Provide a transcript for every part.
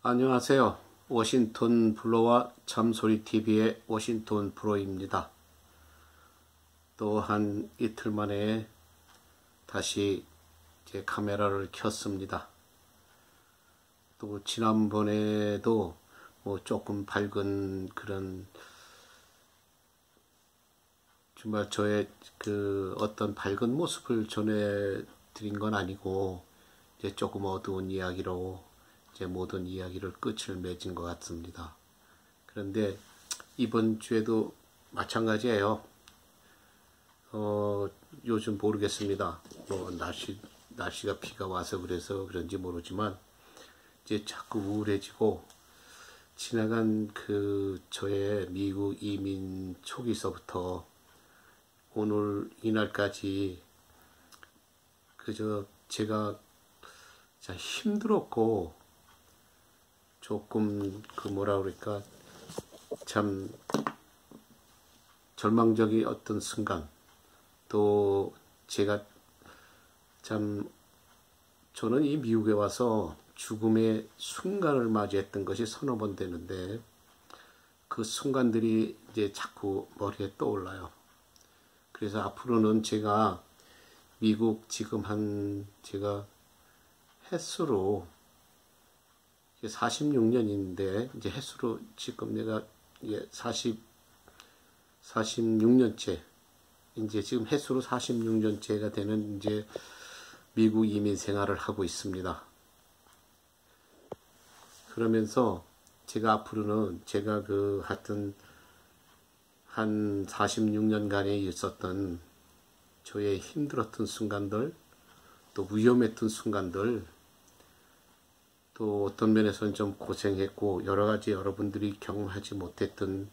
안녕하세요. 워싱턴 블로와 참소리TV의 워싱턴 블로입니다. 또 한 이틀 만에 다시 제 카메라를 켰습니다. 또 지난번에도 조금 밝은 그런 정말 저의 그 어떤 밝은 모습을 전해드린 건 아니고 이제 조금 어두운 이야기로 이제 모든 이야기를 끝을 맺은 것 같습니다. 그런데 이번 주에도 마찬가지예요. 요즘 모르겠습니다. 날씨가 비가 와서 그래서 그런지 모르지만 이제 자꾸 우울해지고 지나간 그 저의 미국 이민 초기서부터 오늘 이날까지 그저 제가 참 힘들었고 조금 그 뭐라 그럴까 참 절망적인 어떤 순간, 또 제가 참 저는 이 미국에 와서 죽음의 순간을 맞이했던 것이 서너 번 되는데 그 순간들이 이제 자꾸 머리에 떠올라요. 그래서 앞으로는 제가 미국 지금 제가 햇수로 46년인데 이제 햇수로 지금 내가 46년째 이제 지금 햇수로 46년째가 되는 이제 미국 이민 생활을 하고 있습니다. 그러면서 제가 앞으로는 제가 하여튼 한 46년간에 있었던 저의 힘들었던 순간들, 또 위험했던 순간들, 또 어떤 면에서는 좀 고생했고 여러 가지 여러분들이 경험하지 못했던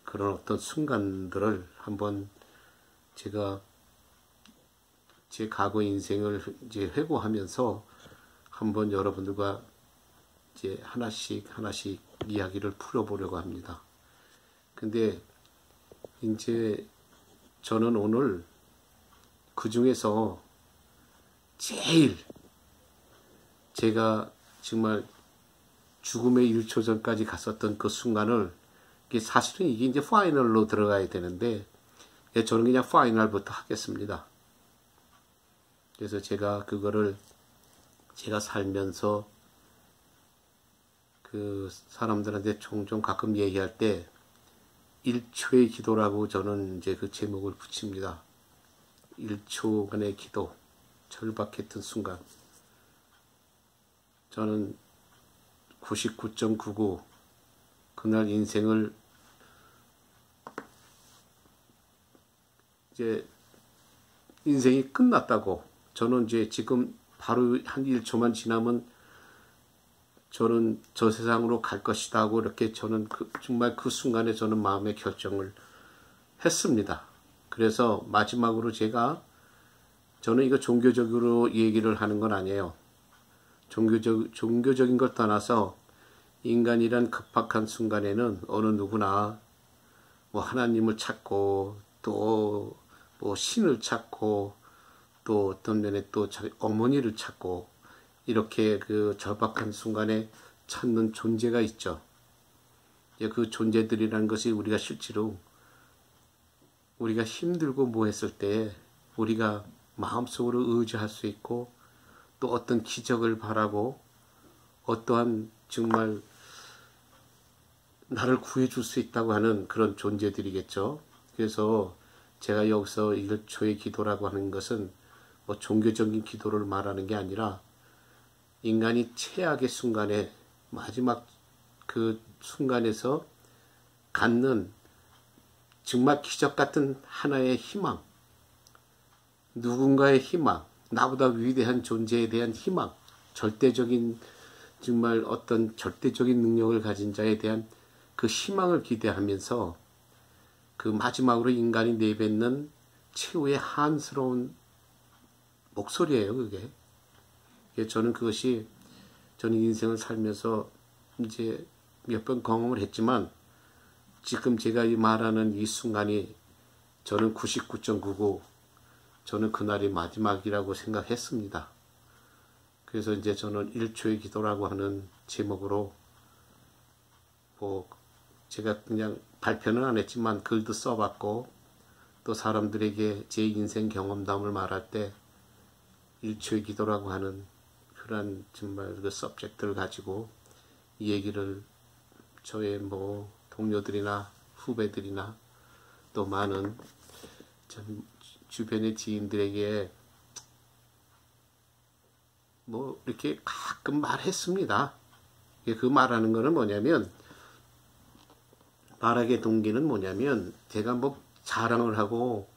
그런 어떤 순간들을 한번 제가 제 과거 인생을 이제 회고하면서 한번 여러분들과 이제 하나씩 이야기를 풀어보려고 합니다. 근데 이제 저는 오늘 그 중에서 제일 제가 정말 죽음의 1초 전까지 갔었던 그 순간을 사실은 이게 이제 파이널로 들어가야 되는데 저는 그냥 파이널부터 하겠습니다. 그래서 제가 그거를 제가 살면서 그 사람들한테 종종 가끔 얘기할 때 1초의 기도라고 저는 이제 그 제목을 붙입니다. 1초간의 기도, 절박했던 순간. 저는 99.99 그날 인생을 이제 인생이 끝났다고 저는 이제 지금 바로 한 1초만 지나면 저는 저 세상으로 갈 것이다 하고 이렇게 저는 정말 그 순간에 저는 마음의 결정을 했습니다. 그래서 마지막으로 저는 이거 종교적으로 얘기를 하는 건 아니에요. 종교적인 걸 떠나서 인간이란 급박한 순간에는 어느 누구나 하나님을 찾고 또 신을 찾고 또 어떤 면에 또 자기 어머니를 찾고 이렇게 그 절박한 순간에 찾는 존재가 있죠. 그 존재들이라는 것이 우리가 실제로 우리가 힘들고 했을 때 우리가 마음속으로 의지할 수 있고 또 어떤 기적을 바라고 어떠한 정말 나를 구해줄 수 있다고 하는 그런 존재들이겠죠. 그래서 제가 여기서 1초의 기도라고 하는 것은 종교적인 기도를 말하는 게 아니라 인간이 최악의 순간에 마지막 그 순간에서 갖는 정말 기적 같은 하나의 희망, 누군가의 희망, 나보다 위대한 존재에 대한 희망, 절대적인 정말 어떤 절대적인 능력을 가진 자에 대한 그 희망을 기대하면서 그 마지막으로 인간이 내뱉는 최후의 한스러운 목소리예요, 그게. 저는 저는 인생을 살면서 이제 몇 번 경험을 했지만 지금 제가 말하는 이 순간이 저는 99.99 저는 그날이 마지막이라고 생각했습니다. 그래서 이제 저는 1초의 기도라고 하는 제목으로 뭐 제가 그냥 발표는 안 했지만 글도 써봤고 또 사람들에게 제 인생 경험담을 말할 때 일초의 기도라고 하는 그런 정말 그 서브젝트를 가지고 이 얘기를 저의 뭐 동료들이나 후배들이나 또 많은 참 주변의 지인들에게 뭐 이렇게 가끔 말했습니다. 그 말하는 거는 뭐냐면 말하게 동기는 뭐냐면 제가 뭐 자랑을 하고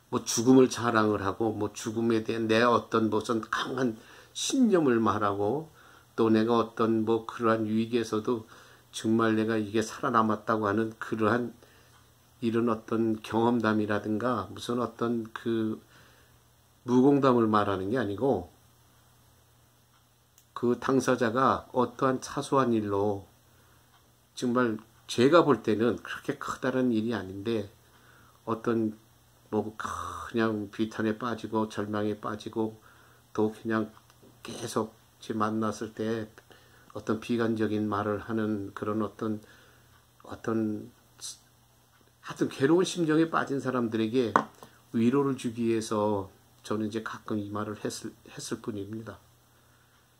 뭐 죽음을 자랑을 하고 뭐 죽음에 대한 내 어떤 무슨 강한 신념을 말하고 또 내가 어떤 뭐 그러한 위기에서도 정말 내가 이게 살아남았다고 하는 그러한 이런 어떤 경험담이라든가 무슨 어떤 그 무공담을 말하는 게 아니고 그 당사자가 어떠한 사소한 일로 정말 제가 볼 때는 그렇게 커다란 일이 아닌데 어떤 뭐 그냥 비탄에 빠지고 절망에 빠지고 또 그냥 계속 제 만났을 때 어떤 비관적인 말을 하는 그런 어떤 하여튼 괴로운 심정에 빠진 사람들에게 위로를 주기 위해서 저는 이제 가끔 이 말을 했을 뿐입니다.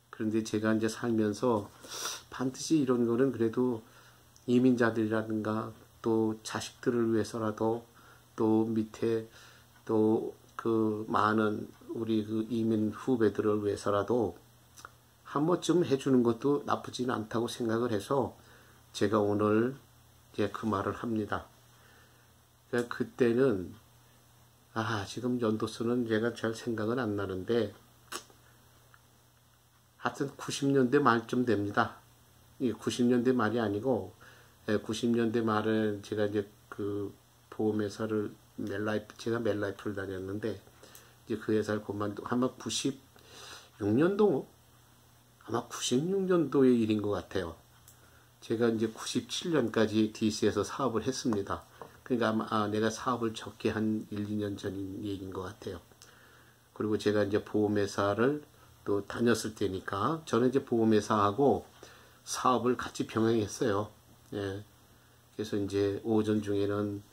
그런데 제가 이제 살면서 반드시 이런 거는 그래도 이민자들이라든가 또 자식들을 위해서라도 또 밑에 또 그 많은 우리 그 이민 후배들을 위해서라도 한 번쯤 해주는 것도 나쁘진 않다고 생각을 해서 제가 오늘 이제 그 말을 합니다. 그러니까 그때는 지금 연도수는 제가 잘 생각은 안 나는데 하여튼 90년대 말쯤 됩니다. 이게 90년대 말이 아니고 90년대 말에 제가 이제 그 보험회사를 제가 멜라이프를 다녔는데 이제 그 회사를 그만두고 아마 96년도 아마 96년도의 일인 것 같아요. 제가 이제 97년까지 DC에서 사업을 했습니다. 그러니까 아마 내가 사업을 적게 한 1, 2년 전인 얘기인 것 같아요. 그리고 제가 이제 보험회사를 또 다녔을 때니까 저는 이제 보험회사하고 사업을 같이 병행했어요. 예. 그래서 이제 오전 중에는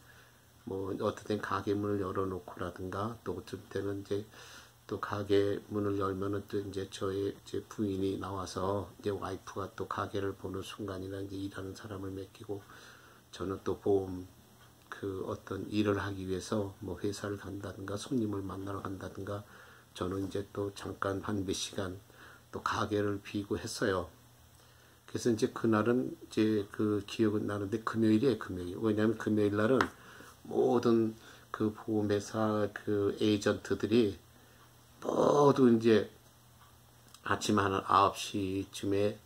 뭐 어떨 땐 가게 문을 열어놓고라든가 또 어떨 때는 이제 또 가게 문을 열면은 또 이제 저의 이제 부인이 나와서 이제 와이프가 또 가게를 보는 순간이나 이제 일하는 사람을 맡기고 저는 또 보험 그 어떤 일을 하기 위해서 뭐 회사를 간다든가 손님을 만나러 간다든가 저는 이제 또 잠깐 한 몇 시간 또 가게를 비우고 했어요. 그래서 이제 그날은 이제 그 기억은 나는데 금요일이에요, 금요일. 왜냐하면 금요일 날은 모든 그 보험회사 그 에이전트들이 모두 이제 아침 한 9시쯤에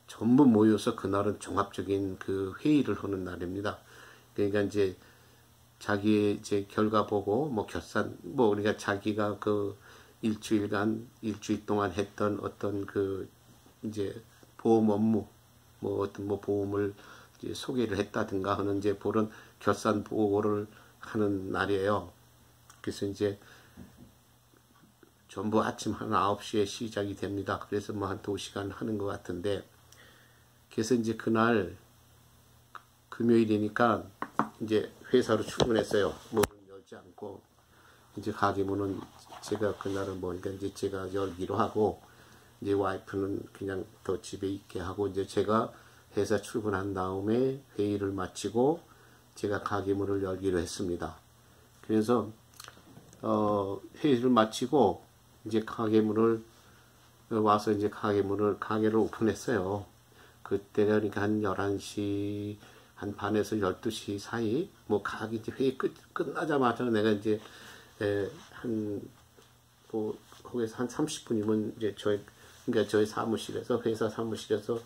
전부 모여서 그날은 종합적인 그 회의를 하는 날입니다. 그러니까 이제 자기의 이제 결과 보고 뭐 결산 뭐 그러니까 자기가 그 일주일 동안 했던 어떤 그 이제 보험 업무 뭐 어떤 뭐 보험을 이제 소개를 했다든가 하는 이제 그런 결산 보고를 하는 날이에요. 그래서 이제 전부 아침 한 9시에 시작이 됩니다. 그래서 뭐 한 2시간 하는 것 같은데 그래서 이제 그날 금요일이니까 이제 회사로 출근했어요. 문을 열지 않고 이제 가게 문은 제가 그날은 뭐 그러니까 이제 제가 열기로 하고 이제 와이프는 그냥 더 집에 있게 하고 이제 제가 회사 출근한 다음에 회의를 마치고 제가 가게 문을 열기로 했습니다. 그래서 회의를 마치고 이제 가게 문을 와서 이제 가게를 오픈했어요. 그때가 그러니까 한 11시 한 반에서 12시 사이 뭐 가게 이제 회의 끝나자마자 내가 이제 뭐 거기서 한 30분이면 이제 저희 사무실에서 회사 사무실에서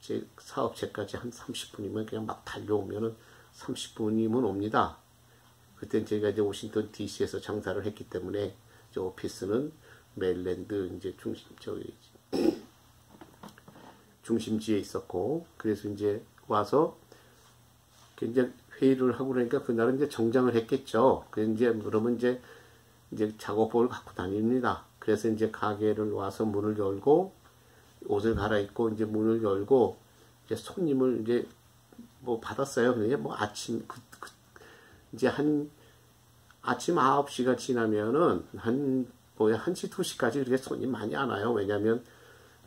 제 사업체까지 한 30분이면 그냥 막 달려오면은 30분이면 옵니다. 그때 제가 이제 워싱턴 DC에서 장사를 했기 때문에 저 오피스는 메릴랜드 이제 중심지에 있었고 그래서 이제 와서 이제 회의를 하고 그러니까 그날은 이제 정장을 했겠죠. 그러면 이제 작업복을 갖고 다닙니다. 그래서 이제 가게를 와서 문을 열고 옷을 갈아입고 이제 문을 열고 이제 손님을 이제 뭐 받았어요. 그게 뭐 아침 이제 한 아침 9시가 지나면은 한 뭐야 1시 2시까지 그렇게 손님 많이 안 와요. 왜냐면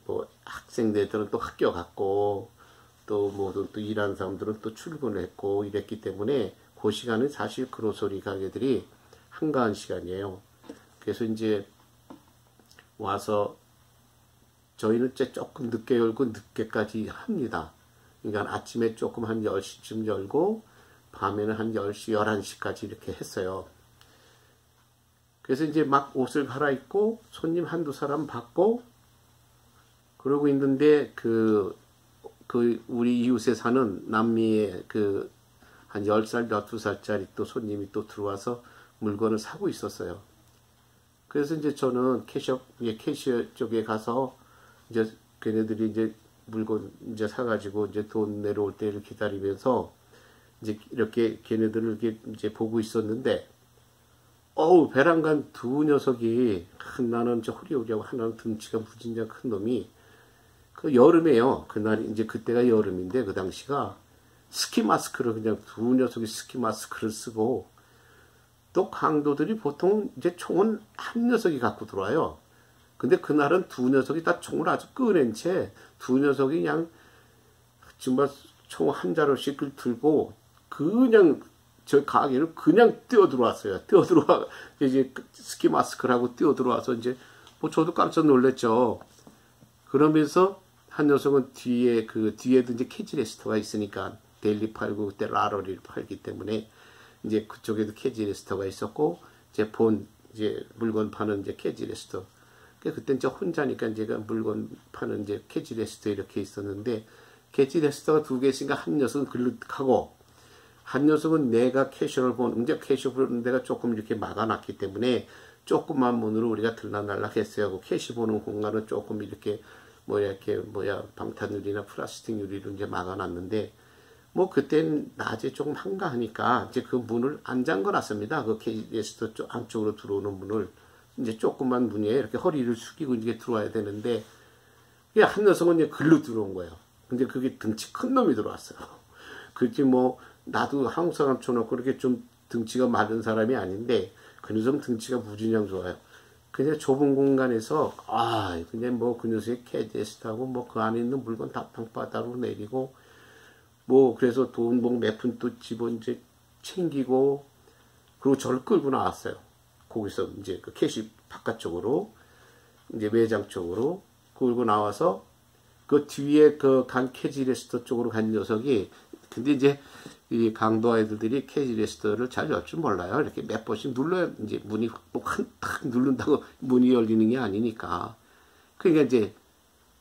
뭐 학생들은 또 학교 갔고 또 뭐 또 일하는 사람들은 또 출근을 했고 이랬기 때문에 그 시간은 사실 그로소리 가게들이 한가한 시간이에요. 그래서 이제 와서 저희는 이제 조금 늦게 열고 늦게까지 합니다. 그러니까 아침에 조금 한 10시쯤 열고 밤에는 한 10시, 11시까지 이렇게 했어요. 그래서 이제 막 옷을 갈아입고 손님 한두 사람 받고 그러고 있는데 그 우리 이웃에 사는 남미의 한 10살, 12살짜리 또 손님이 또 들어와서 물건을 사고 있었어요. 그래서 이제 저는 캐시어 쪽에 가서 이제 걔네들이 이제 물건 이제 사가지고 이제 돈 내려올 때를 기다리면서 이제 이렇게 걔네들을 이렇게 이제 보고 있었는데, 베란간 두 녀석이, 하나는 저 호리호리하고 하나는 등치가 무진장 큰 놈이, 그 여름에요. 그날이 이제 그때가 여름인데 그 당시가 스키 마스크를 그냥 두 녀석이 스키 마스크를 쓰고, 또 강도들이 보통 이제 총은 한 녀석이 갖고 들어와요. 근데 그날은 두 녀석이 다 총을 아주 꺼낸 채 두 녀석이 그냥 정말 총 한 자루씩 들고 그냥 저 가게를 그냥 뛰어 들어왔어요. 뛰어 들어와 이제 스키 마스크를 하고 뛰어 들어와서 이제 뭐 저도 깜짝 놀랐죠. 그러면서 한 녀석은 뒤에도 이제 캐지레스터가 있으니까 데일리 팔고 그때 라러리를 팔기 때문에 이제 그쪽에도 캐지레스터가 있었고 이제 이제 물건 파는 이제 캐지레스터. 그때 이제 혼자니까 제가 물건 파는 이제 캐지레스터 이렇게 있었는데 캐지레스터가 두 개 있으니까 한 녀석은 글로 가고 한 녀석은 내가 캐셔를 이제 캐셔 보는 데가 조금 이렇게 막아놨기 때문에 조그만 문으로 우리가 들락날락 했어요. 캐시 보는 공간은 조금 이렇게 방탄 유리나 플라스틱 유리로 이제 막아놨는데 뭐 그땐 낮에 조금 한가하니까 이제 그 문을 안 잠궈놨습니다. 그 캐시레스터 쪽 안쪽으로 들어오는 문을 이제 조그만 문이에요. 이렇게 허리를 숙이고 이제 들어와야 되는데 한 녀석은 이제 글로 들어온 거예요. 근데 그게 등치 큰 놈이 들어왔어요. 그렇지 뭐 나도 한국 사람 쳐놓고 그렇게 좀 등치가 마른 사람이 아닌데 그 녀석은 등치가 무진장 좋아요. 그냥 좁은 공간에서 그냥 뭐 그 녀석이 캐제스트하고 뭐 그 안에 있는 물건 다 방바닥으로 내리고 뭐 그래서 돈 뭐 몇 푼 또 집어 이제 챙기고 그리고 저를 끌고 나왔어요. 거기서 이제 그 캐시 바깥쪽으로 이제 매장 쪽으로 끌고 나와서 그 뒤에 그 간 캐지레스터 쪽으로 간 녀석이 근데 이제 이 강도 아이들이 캐지레스터를 잘 열 줄 몰라요. 이렇게 몇 번씩 눌러야 이제 문이 탁 누른다고 문이 열리는 게 아니니까. 그러니까 이제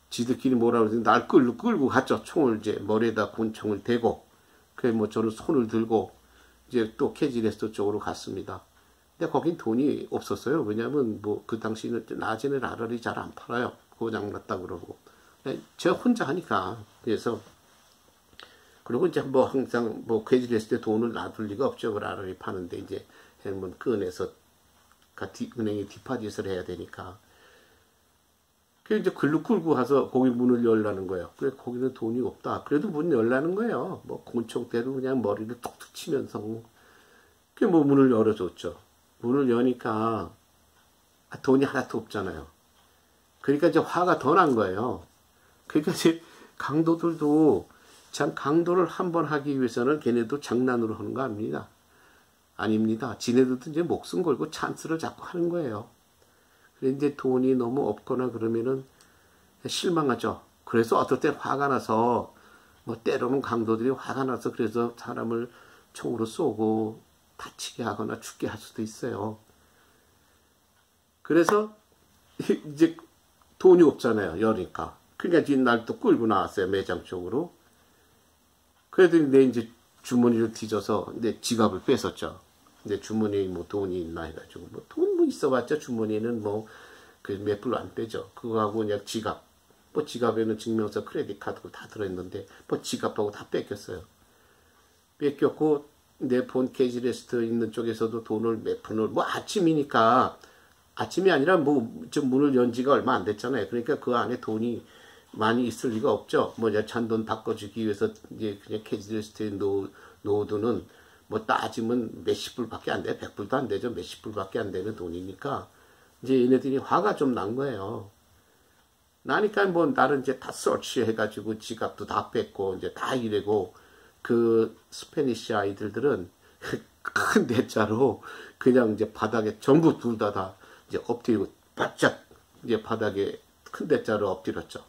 지들끼리 뭐라 그러지 날 끌고 갔죠. 총을 이제 머리에다 권총을 대고 그래 뭐 저는 손을 들고 이제 또 캐지레스터 쪽으로 갔습니다. 근데 거긴 돈이 없었어요. 왜냐면 뭐 그 당시는 낮에는 라러리 잘 안 팔아요. 고장났다 그러고. 제가 혼자 하니까. 그래서 그리고 이제 뭐 항상 뭐 캐지레스트에 돈을 놔둘 리가 없죠. 그 라러리 파는데 이제 한번 꺼내서 은행에 디파짓을 해야 되니까. 그래서 이제 글로 끌고 가서 거기 문을 열라는 거예요. 그래 거기는 돈이 없다. 그래도 문 열라는 거예요. 뭐 권총대로 그냥 머리를 툭툭 치면서. 그 뭐 문을 열어줬죠. 문을 여니까 돈이 하나도 없잖아요. 그러니까 이제 화가 더 난 거예요. 그러니까 이제 강도들도 참 강도를 한번 하기 위해서는 걔네도 장난으로 하는 거 아닙니다. 아닙니다. 지네들도 이제 목숨 걸고 찬스를 잡고 하는 거예요. 그런데 이제 돈이 너무 없거나 그러면은 실망하죠. 그래서 어떨 때 화가 나서 뭐 때로는 강도들이 화가 나서 그래서 사람을 총으로 쏘고 다치게 하거나 죽게 할 수도 있어요. 그래서 이제 돈이 없잖아요. 여니까. 그러니까 지금 날 또 끌고 나왔어요. 매장 쪽으로. 그래도 내 이제 주머니를 뒤져서 내 지갑을 뺏었죠. 근데 주머니에 뭐 돈이 있나 해가지고 뭐 돈 뭐 있어봤자 주머니에는 뭐 그 몇 불로 안 빼죠. 그거하고 그냥 지갑. 뭐 지갑에는 증명서, 크레딧 카드 다 들어있는데 뭐 지갑하고 다 뺏겼어요. 뺏겼고 내 본 캐지레스트 있는 쪽에서도 돈을 몇 푼을 뭐 아침이니까 아침이 아니라 뭐 좀 문을 연 지가 얼마 안 됐잖아요. 그러니까 그 안에 돈이 많이 있을 리가 없죠. 뭐 이제 잔돈 바꿔주기 위해서 이제 그냥 캐시리스트에 놓어두는 뭐 따지면 몇십 불밖에 안 돼. 100불도 안 되죠. 몇십 불밖에 안 되는 돈이니까 이제 얘네들이 화가 좀 난 거예요. 나니까 뭐 나는 이제 다 서치해가지고 지갑도 다 뺐고 이제 다 이래고 그 스페니쉬 아이들은 큰 대자로 그냥 이제 바닥에 전부 둘 다 이제 엎드리고 바짝 이제 바닥에 큰 대자로 엎드렸죠.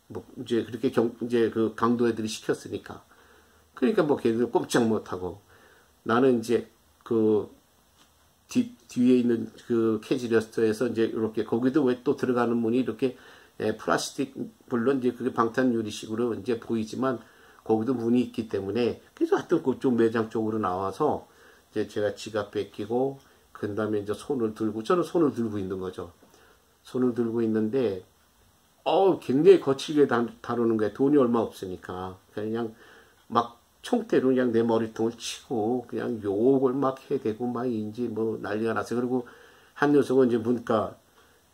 뭐 이제 그렇게 이제 그 강도 애들이 시켰으니까. 그러니까 뭐 걔들 꼼짝 못하고 나는 이제 그 뒤에 있는 그 캐지레스터에서 이제 이렇게 거기도 왜 또 들어가는 문이 이렇게 플라스틱 물론 이제 그게 방탄 유리식으로 이제 보이지만 거기도 문이 있기 때문에 그래서 하여튼 그쪽 매장 쪽으로 나와서 이제 제가 지갑 뺏기고 그 다음에 이제 손을 들고 저는 손을 들고 있는 거죠. 손을 들고 있는데 굉장히 거칠게 다루는 거예요. 돈이 얼마 없으니까 그냥 막 총대로 그냥 내 머리통을 치고 그냥 욕을 막 해대고 막 인지 뭐 난리가 났어요. 그리고 한 녀석은 이제 문가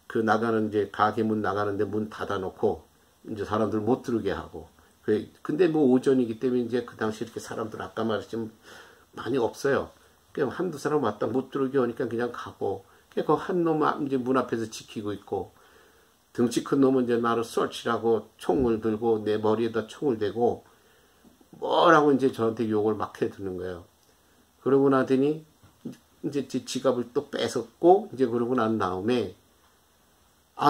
그 나가는 이제 가게 문 나가는데 문 닫아놓고 이제 사람들 못 들게 하고 근데 뭐 오전이기 때문에 이제 그 당시 이렇게 사람들 아까 말했지만 많이 없어요. 그냥 한두 사람 왔다 못 들게 하니까 그냥 가고 그 한 놈 이제 문 앞에서 지키고 있고 등치 큰 놈은 이제 나를 썰치라고 총을 들고 내 머리에다 총을 대고 뭐라고 이제 저한테 욕을 막 해드는 거예요. 그러고 나더니 이제 제 지갑을 또 뺏었고 이제 그러고 난 다음에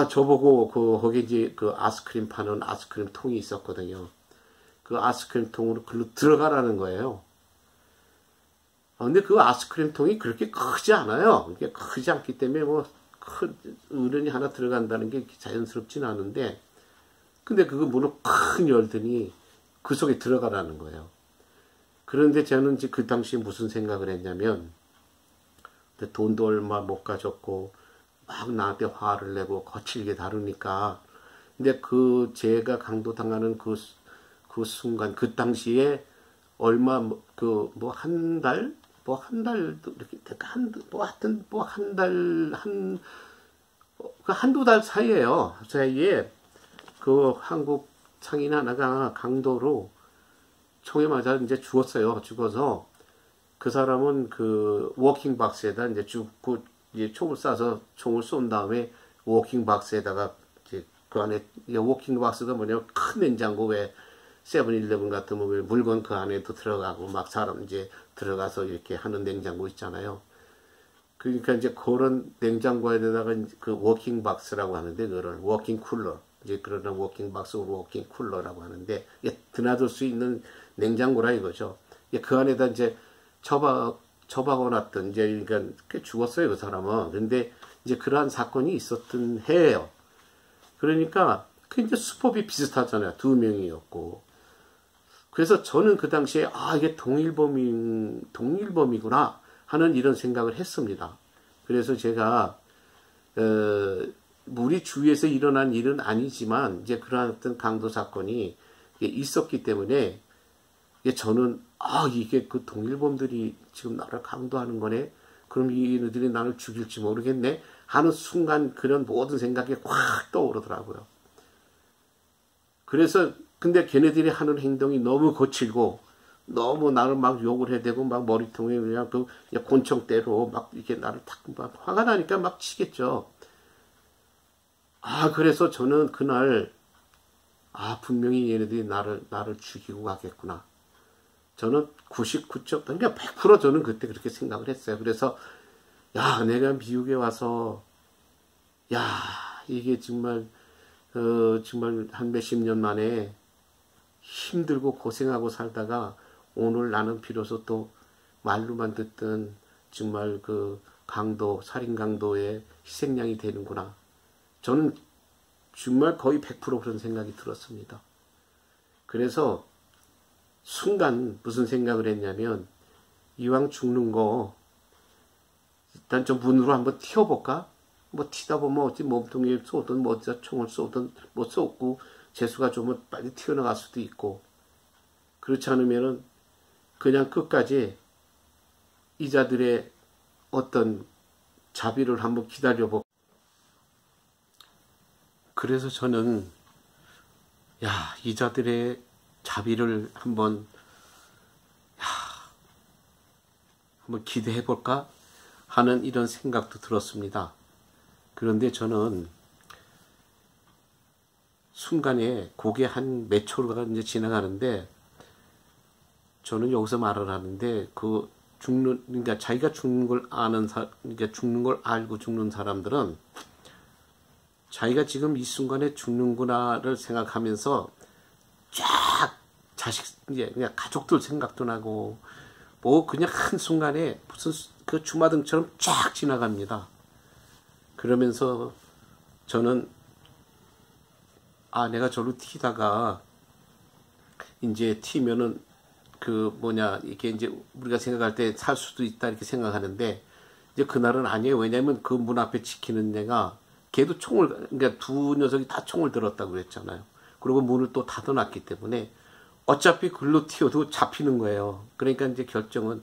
저보고 거기 이제 그 아이스크림 파는 아이스크림 통이 있었거든요. 그 아이스크림 통으로 글로 들어가라는 거예요. 근데 그 아이스크림 통이 그렇게 크지 않아요. 이게 크지 않기 때문에 뭐 어른이 하나 들어간다는 게 자연스럽진 않은데 근데 그거 문을 큰 열더니 그 속에 들어가라는 거예요. 그런데 저는 이제 그 당시에 무슨 생각을 했냐면 돈도 얼마 못 가졌고 막 나한테 화를 내고 거칠게 다루니까 근데 제가 강도당하는 그 순간 그 당시에 얼마 한 달도 이렇게 한두 달 사이에 그 한국 상인 하나가 강도로 총에 맞아 이제 죽었어요. 죽어서 그 사람은 그 워킹 박스에다 이제 이제 총을 쏴서 총을 쏜 다음에 워킹 박스에다가 이제 그 안에 워킹 박스가 뭐냐면 큰 냉장고 왜 세븐일레븐 같은 왜 물건 그 안에도 들어가고 막 사람 이제 들어가서 이렇게 하는 냉장고 있잖아요. 그러니까 이제 그런 냉장고에다가 그 워킹 박스라고 하는데 그걸 워킹 쿨러 이제 그러는 워킹 박스 워킹 쿨러라고 하는데 이게 드나들 수 있는 냉장고라 이거죠. 그 안에다 이제 처박아놨던 이제 그러니까 죽었어요 그 사람은. 근데 이제 그러한 사건이 있었던 해예요. 그러니까 그 이제 수법이 비슷하잖아요. 두 명이었고. 그래서 저는 그 당시에 이게 동일범이구나 하는 이런 생각을 했습니다. 그래서 제가 우리 주위에서 일어난 일은 아니지만 이제 그러한 어떤 강도 사건이 있었기 때문에 저는 이게 그 동일범들이 지금 나를 강도하는 거네. 그럼 이들이 나를 죽일지 모르겠네 하는 순간 그런 모든 생각이 확 떠오르더라고요. 그래서 근데 걔네들이 하는 행동이 너무 거칠고 너무 나를 막 욕을 해대고 막 머리통에 그냥 곤충대로 막 이렇게 나를 막 화가 나니까 막 치겠죠. 그래서 저는 그날 분명히 얘네들이 나를 죽이고 가겠구나. 저는 99점, 그러니까 100% 저는 그때 그렇게 생각을 했어요. 그래서 내가 미국에 와서 이게 정말 한 몇십 년 만에 힘들고 고생하고 살다가 오늘 나는 비로소 또 말로만 듣던 정말 그 살인 강도의 희생양이 되는구나. 저는 정말 거의 100% 그런 생각이 들었습니다. 그래서 순간 무슨 생각을 했냐면 이왕 죽는 거 일단 좀 문으로 한번 튀어볼까? 뭐 튀다 보면 어찌 몸통에 쏘든 뭐 총을 쏘든 뭐 쏘고 재수가 좀 빨리 튀어나갈 수도 있고 그렇지 않으면은 그냥 끝까지 이자들의 어떤 자비를 한번 기다려보고 그래서 저는 야, 이 자들의 자비를 한번 기대해 볼까 하는 이런 생각도 들었습니다. 그런데 저는 순간에 그게 한 몇 초가 이제 지나가는데, 저는 여기서 말을 하는데, 그러니까 자기가 죽는 걸 아는 그러니까 죽는 걸 알고 죽는 사람들은 자기가 지금 이 순간에 죽는구나를 생각하면서 쫙 이제 그냥 가족들 생각도 나고, 뭐 그냥 한순간에 무슨 그 주마등처럼 쫙 지나갑니다. 그러면서 저는 내가 저로 튀다가 이제 튀면은 이게 이제 우리가 생각할 때 살 수도 있다 이렇게 생각하는데, 이제 그날은 아니에요. 왜냐면 그 문 앞에 지키는 애가 걔도 그러니까 두 녀석이 다 총을 들었다고 그랬잖아요. 그리고 문을 또 닫아놨기 때문에 어차피 글로 튀어도 잡히는 거예요. 그러니까 이제 결정은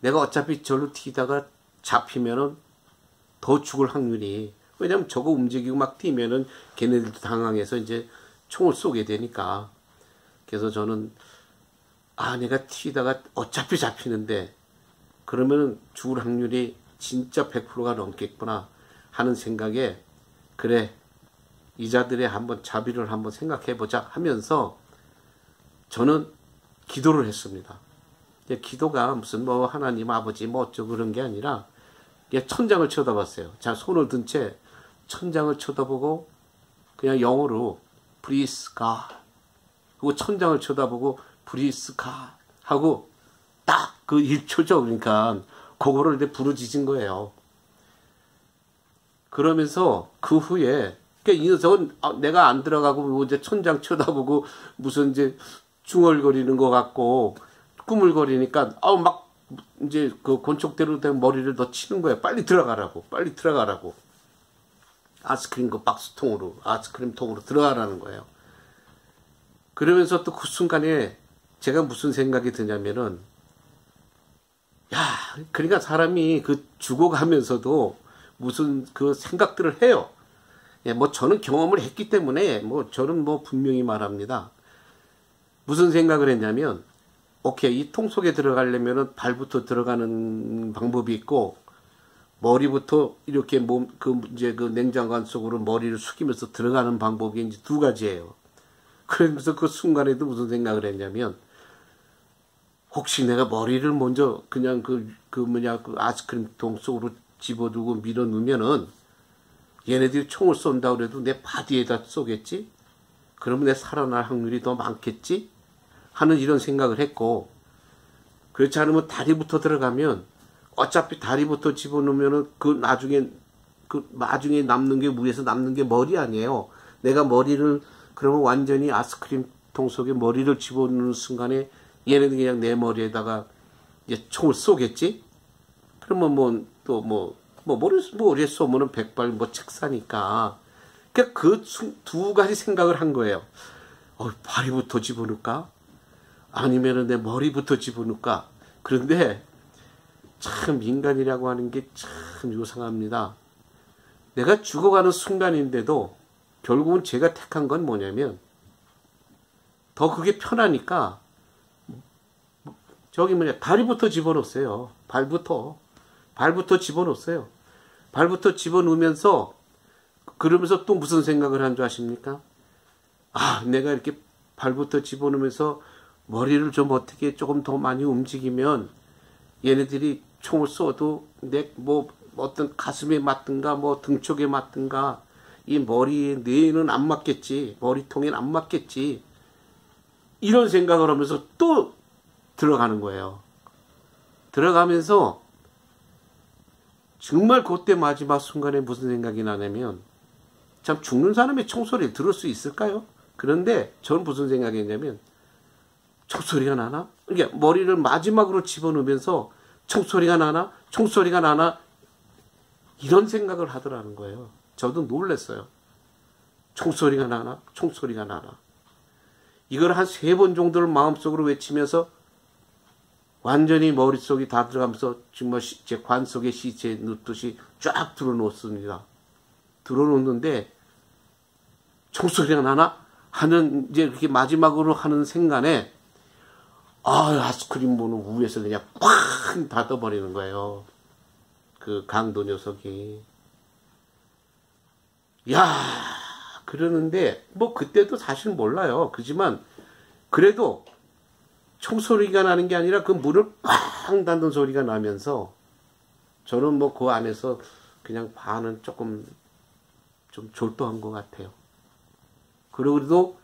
내가 어차피 절로 튀다가 잡히면은 더 죽을 확률이, 왜냐면 저거 움직이고 막 뛰면은 걔네들도 당황해서 이제 총을 쏘게 되니까. 그래서 저는 내가 튀다가 어차피 잡히는데 그러면은 죽을 확률이 진짜 100%가 넘겠구나 하는 생각에, 그래 이 자들의 한번 자비를 한번 생각해 보자 하면서 저는 기도를 했습니다. 기도가 무슨 뭐 하나님 아버지 뭐 어쩌고 그런 게 아니라 천장을 쳐다봤어요. 자, 손을 든 채 천장을 쳐다보고 그냥 영어로 Please God, 그리고 천장을 쳐다보고 Please God 하고 딱 그 1초죠. 그러니까 그거를 이제 부르짖은 거예요. 그러면서 그 후에 이 녀석은 내가 안 들어가고 뭐 이제 천장 쳐다보고 무슨 이제 중얼거리는 것 같고 꾸물거리니까 막 이제 그 권총대로 된 머리를 더 치는 거야. 빨리 들어가라고. 아이스크림 그 박스통으로, 아이스크림 통으로 들어가라는 거예요. 그러면서 또 그 순간에 제가 무슨 생각이 드냐면은, 그러니까 사람이 그 죽어가면서도 무슨 그 생각들을 해요. 뭐 저는 경험을 했기 때문에 저는 분명히 말합니다. 무슨 생각을 했냐면, 오케이, 이 통 속에 들어가려면은 발부터 들어가는 방법이 있고, 머리부터 이렇게 이제 그 냉장고 안 속으로 머리를 숙이면서 들어가는 방법이 이제 두 가지예요. 그러면서 그 순간에도 무슨 생각을 했냐면, 혹시 내가 머리를 먼저 그냥 그 아이스크림 통 속으로 집어두고 밀어 넣으면은 얘네들이 총을 쏜다 그래도 내 바디에다 쏘겠지? 그러면 내 살아날 확률이 더 많겠지? 하는 이런 생각을 했고, 그렇지 않으면 다리부터 들어가면 어차피 다리부터 집어넣으면은 나중에 남는 게, 위에서 남는 게 머리 아니에요. 내가 머리를, 그러면 완전히 아이스크림 통 속에 머리를 집어넣는 순간에 얘네는 그냥 내 머리에다가 이제 총을 쏘겠지? 그러면 머리에 쏘면은 백발 책사니까. 그러니까 그 두 가지 생각을 한 거예요. 발이부터 집어넣을까? 아니면은 내 머리부터 집어넣을까? 그런데 참 인간이라고 하는 게 참 요상합니다. 내가 죽어가는 순간인데도 결국은 제가 택한 건 뭐냐면, 더 그게 편하니까 다리부터 집어넣었어요. 발부터 집어넣었어요. 발부터 집어넣으면서, 그러면서 또 무슨 생각을 한 줄 아십니까? 내가 이렇게 발부터 집어넣으면서 머리를 좀 어떻게 조금 더 많이 움직이면 얘네들이 총을 쏘도 어떤 가슴에 맞든가 등 쪽에 맞든가 이 뇌에는 안 맞겠지, 머리통에는 안 맞겠지, 이런 생각을 하면서 또 들어가는 거예요. 들어가면서 정말 그때 마지막 순간에 무슨 생각이 나냐면, 참 죽는 사람의 총소리를 들을 수 있을까요? 그런데 저는 무슨 생각이 했냐면, 총소리가 나나? 그러니까 머리를 마지막으로 집어넣으면서 총소리가 나나? 이런 생각을 하더라는 거예요. 저도 놀랐어요. 총소리가 나나? 이걸 한 3번 정도를 마음속으로 외치면서 완전히 머릿속이 다 들어가면서 정말 제 관 속에 시체 넣듯이 쫙 들어놓습니다. 들어놓는데 총소리가 나나? 하는, 이제 그렇게 마지막으로 하는 생간에, 아이스크림 문을 위에서 그냥 꽉 닫아버리는 거예요. 그 강도 녀석이. 야, 그러는데, 뭐, 그때도 사실 몰라요. 그렇지만, 그래도 총소리가 나는 게 아니라 그 문을 꽝 닫는 소리가 나면서, 저는 뭐 그 안에서 그냥 반은 조금 좀 졸도한 것 같아요. 그래도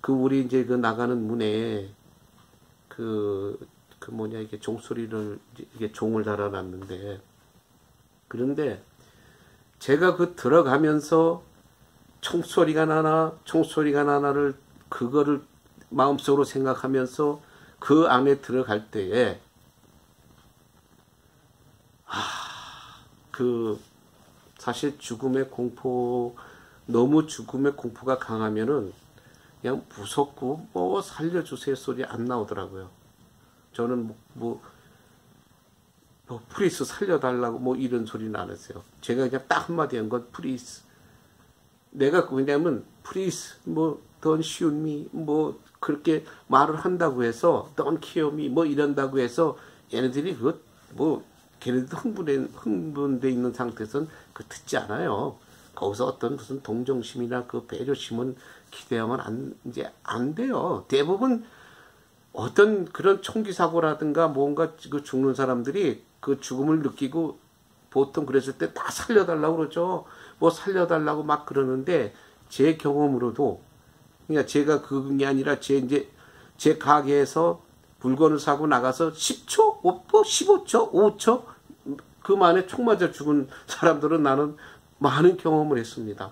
그 우리 이제 그 나가는 문에 이게 종소리를, 이게 종을 달아놨는데, 그런데 제가 그 들어가면서 총소리가 나나를 그거를 마음속으로 생각하면서 그 안에 들어갈 때에, 사실 너무 죽음의 공포가 강하면은 그냥 무섭고 뭐 살려주세요 소리 안 나오더라고요. 저는 프리스 살려달라고 뭐 이런 소리는 안 했어요. 제가 그냥 딱 한마디 한 건 프리스. 내가 왜냐면 프리스 don't shoot me 그렇게 말을 한다고 해서 don't kill me 이런다고 해서 얘네들이 걔네들도 흥분돼 있는 상태에서는 듣지 않아요. 거기서 어떤 무슨 동정심이나 그 배려심은 기대하면 안 돼요. 대부분 어떤 그런 총기 사고라든가 뭔가 그 죽는 사람들이 그 죽음을 느끼고 보통 그랬을 때 다 살려달라고 그러죠. 살려달라고 막 그러는데, 제 경험으로도, 그러니까 제가 그게 아니라 제 가게에서 물건을 사고 나가서 10초, 15초, 5초 그 만에 총 맞아 죽은 사람들은 나는 많은 경험을 했습니다.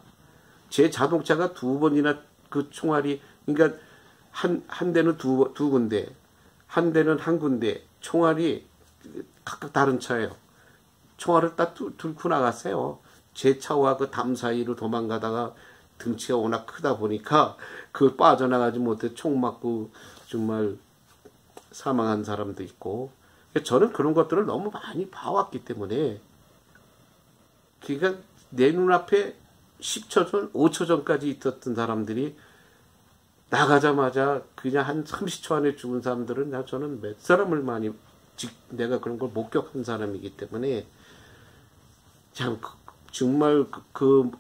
제 자동차가 2번이나 그 총알이, 그러니까 한 대는 두 군데, 한 대는 한 군데, 총알이 각각 다른 차예요. 총알을 딱 뚫고 나갔어요. 제 차와 그 담 사이로 도망가다가 등치가 워낙 크다 보니까 그걸 빠져나가지 못해 총 맞고 정말 사망한 사람도 있고. 저는 그런 것들을 너무 많이 봐왔기 때문에, 그러니까 내 눈앞에 10초 전, 5초 전까지 있었던 사람들이 나가자마자 그냥 한 30초 안에 죽은 사람들은 저는 몇 사람을 내가 그런 걸 목격한 사람이기 때문에, 참 정말 그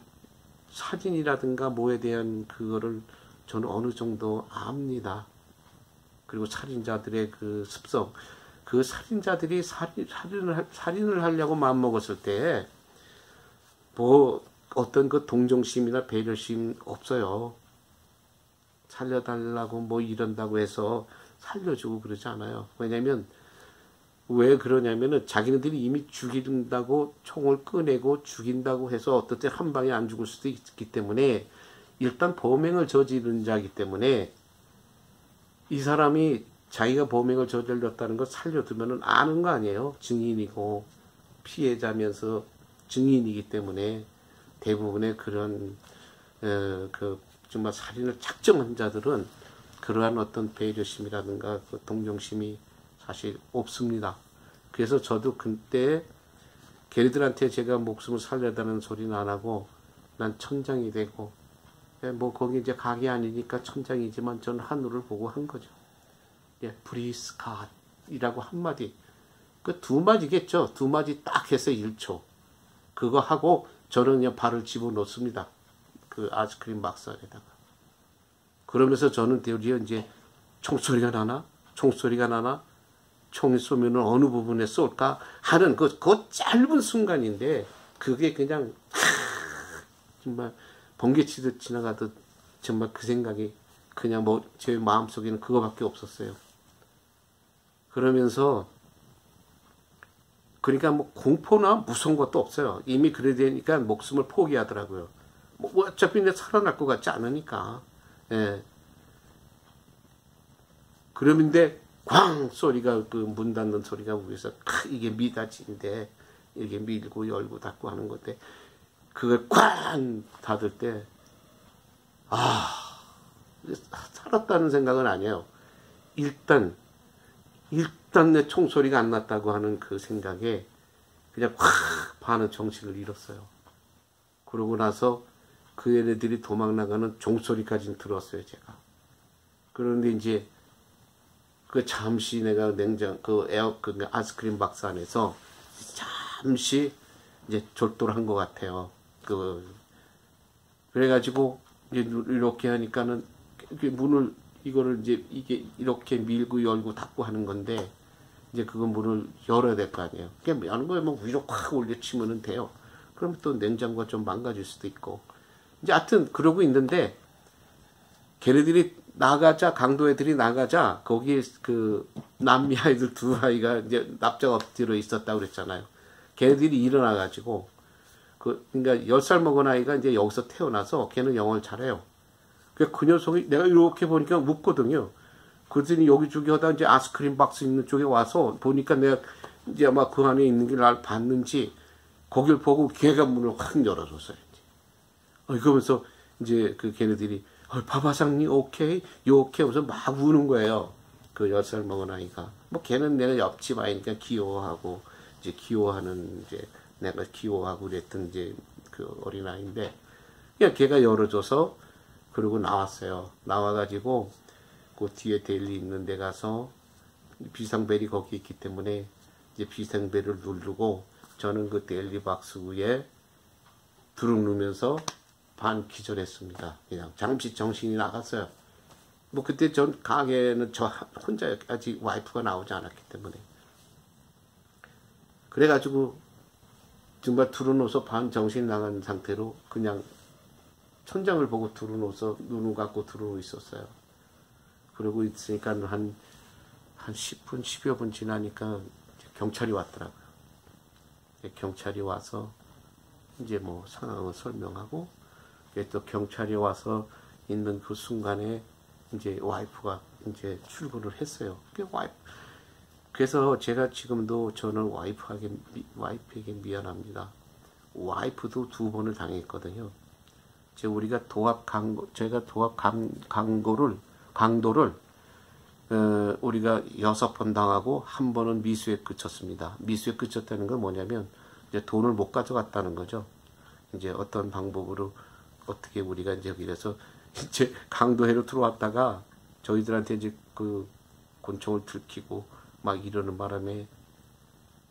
사진이라든가 뭐에 대한 그거를 저는 어느 정도 압니다. 그리고 살인자들의 그 습성, 그 살인자들이 살인을 하려고 마음먹었을 때 어떤 그 동정심이나 배려심 없어요. 살려달라고 이런다고 해서 살려주고 그러지 않아요. 왜 그러냐면은 자기네들이 이미 죽인다고 총을 꺼내고 죽인다고 해서 어떨 때 한 방에 안 죽을 수도 있기 때문에, 일단 범행을 저지른 자이기 때문에 이 사람이 자기가 범행을 저질렀다는 걸 살려두면은 아는 거 아니에요. 증인이고 피해자면서 증인이기 때문에 대부분의 그런 정말 살인을 작정한 자들은 그러한 어떤 배려심이라든가 그 동정심이 사실 없습니다. 그래서 저도 그때 걔네들한테 제가 목숨을 살려다는 소리는 안 하고 난 천장이 되고, 거기 이제 가게 아니니까 천장이지만 저는 하늘을 보고 한 거죠. Please God 이라고 한마디, 그 2마디겠죠. 2마디 딱 해서 1초 그거 하고 저는 그냥 발을 집어넣습니다. 그 아이스크림 박스 안에다가. 그러면서 저는 되려 이제 총소리가 나나 총이 쏘면 어느 부분에 쏠까 하는 그 짧은 순간인데, 그게 그냥 정말 번개치듯 지나가듯 정말 그 생각이 그냥 제 마음속에는 그거밖에 없었어요. 그러면서 그러니까 공포나 무서운 것도 없어요. 이미 그래 되니까 목숨을 포기하더라고요. 어차피 이제 살아날 것 같지 않으니까. 예. 그러는데 꽝 소리가, 그 문 닫는 소리가 위에서 이게 미닫이인데 이렇게 밀고 열고 닫고 하는 건데, 그걸 꽝 닫을 때 살았다는 생각은 아니에요. 일단 내 총소리가 안 났다고 하는 그 생각에 그냥 확 반은 정신을 잃었어요. 그러고 나서 그 얘네들이 도망 나가는 종소리까지는 들었어요, 제가. 그런데 이제 그 잠시 내가 그 아이스크림 박스 안에서 잠시 이제 졸도를 한 것 같아요. 그래가지고 이제 이렇게 하니까는 문을 이거를 이제 이게 이렇게 밀고 열고 닫고 하는 건데 이제 그거 문을 열어야 될 거 아니에요. 그냥 여는 거에 뭐 위로 확 올려치면은 돼요. 그럼 또 냉장고가 좀 망가질 수도 있고. 이제 하여튼 그러고 있는데 걔네들이 나가자, 강도 애들이 나가자 거기 그 남미 아이들 두 아이가 이제 납작 엎드려 있었다고 그랬잖아요. 걔네들이 일어나가지고 그러니까 10살 먹은 아이가 이제 여기서 태어나서 걔는 영어를 잘해요. 그 녀석이 내가 이렇게 보니까 웃거든요. 그랬더니 여기저기 하다 이제 아이스크림 박스 있는 쪽에 와서 보니까 내가 이제 아마 그 안에 있는 게 날 봤는지 거길 보고 걔가 문을 확 열어줬어요. 그러면서 이제 그 걔네들이 바바상님 오케이? 요 오케이? 하면서 막 우는 거예요. 그 10살 먹은 아이가. 뭐 걔는 내가 옆집 아이니까 귀여워하고 이제 귀여워하는 이제 내가 귀여워하고 그랬던 이제 그 어린아이인데 그냥 걔가 열어줘서 그러고 나왔어요. 나와가지고 그 뒤에 델리 있는 데 가서 비상벨이 거기 있기 때문에 이제 비상벨을 누르고 저는 그 델리 박스 위에 두릅 누면서 반 기절했습니다. 그냥 잠시 정신이 나갔어요. 뭐 그때 전 가게는 저 혼자 아직 와이프가 나오지 않았기 때문에 그래가지고 정말 두루놓아서 반 정신 나간 상태로 그냥 천장을 보고 두루놓아서 눈을 감고 두루놓고 있었어요. 그러고 있으니까 한 10분, 10여 분 지나니까 경찰이 왔더라고요. 경찰이 와서 이제 뭐 상황을 설명하고 또 경찰이 와서 있는 그 순간에 이제 와이프가 이제 출근을 했어요. 그래서 제가 지금도 저는 와이프에게 미안합니다. 와이프도 2번을 당했거든요. 우리가 제가 도합 강도를 우리가 6번 당하고 1번은 미수에 그쳤습니다. 미수에 그쳤다는 건 뭐냐면 이제 돈을 못 가져갔다는 거죠. 이제 어떤 방법으로 어떻게 우리가 이제 그래서 이제 강도해로 들어왔다가 저희들한테 이제 그 곤충을 들키고 막 이러는 바람에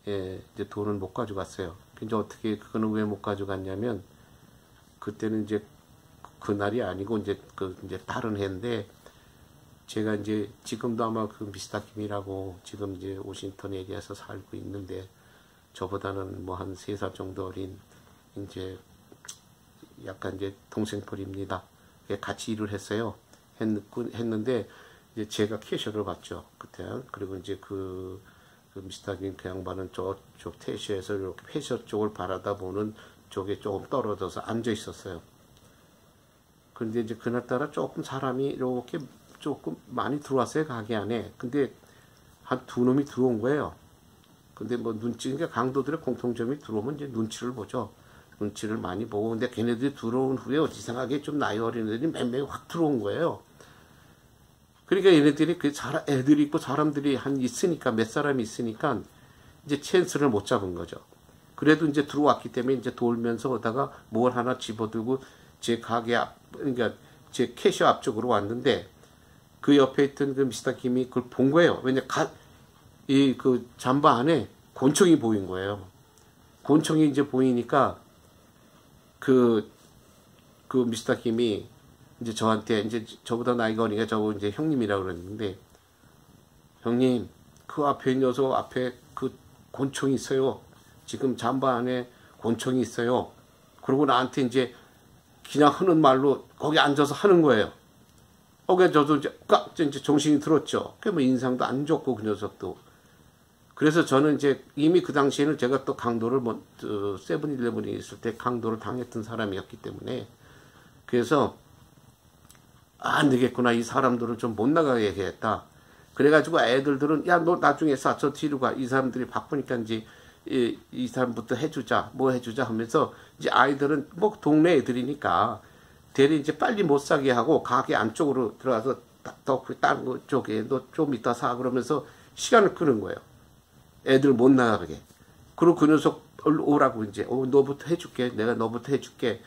이제 돈을 못 가져갔어요. 이제 어떻게 그거는 왜 못 가져갔냐면 그때는 이제 그날이 아니고 이제 이제 다른 해인데 제가 이제 지금도 아마 그 미스터 김이라고 지금 이제 워싱턴 에리아에서 살고 있는데 저보다는 뭐 한 3살 정도 어린 이제 약간 이제 동생뻘입니다. 같이 일을 했어요. 했는데 이제 제가 캐셔를 봤죠. 그때. 그리고 이제 그 미스터 김 그 양반은 저쪽 태시에서 이렇게 패셔 쪽을 바라다 보는 쪽에 조금 떨어져서 앉아 있었어요. 그런데 이제 그날따라 조금 사람이 이렇게 조금 많이 들어왔어요. 가게 안에. 근데 한 2놈이 들어온 거예요. 근데 뭐 그러니까 강도들의 공통점이 들어오면 이제 눈치를 보죠. 눈치를 많이 보고. 근데 걔네들이 들어온 후에 이상하게 좀 나이 어린 애들이 몇 명이 확 들어온 거예요. 그러니까 얘네들이 애들이 있고 사람들이 있으니까 몇 사람이 있으니까 이제 찬스를 못 잡은 거죠. 그래도 이제 들어왔기 때문에 이제 돌면서 오다가 뭘 하나 집어들고 제 가게 그러니까 제 캐셔 앞쪽으로 왔는데 그 옆에 있던 그 미스터 김이 그걸 본 거예요. 왜냐 그 잠바 안에 곤충이 보인 거예요. 곤충이 이제 보이니까 그 미스터 김이 이제 저한테 이제 저보다 나이가 어리니까 저거 이제 형님이라고 그랬는데 형님 그 앞에 녀석 앞에 그 곤충이 있어요. 지금 잠바 안에 곤충이 있어요. 그러고 나한테 이제 그냥 하는 말로 거기 앉아서 하는 거예요. 그래서 저도 이제 정신이 들었죠. 그 뭐 인상도 안 좋고 그 녀석도. 그래서 저는 이제 이미 그 당시에는 제가 또 강도를 세븐일레븐에 있을 때 강도를 당했던 사람이었기 때문에 그래서 안 되겠구나. 이 사람들을 좀 못 나가게 해야겠다. 그래가지고 애들들은 야 너 나중에 저 뒤로 가. 이 사람들이 바쁘니까 이제 이 사람부터 해주자. 뭐 해주자 하면서 이제 아이들은 뭐 동네 애들이니까 대리 이제 빨리 못 사게 하고 가게 안쪽으로 들어가서 다른 거 쪽에 너 좀 이따 사 그러면서 시간을 끄는 거예요. 애들 못 나가게. 그리고 그 녀석 오라고 이제 너부터 해줄게. 내가 너부터 해줄게.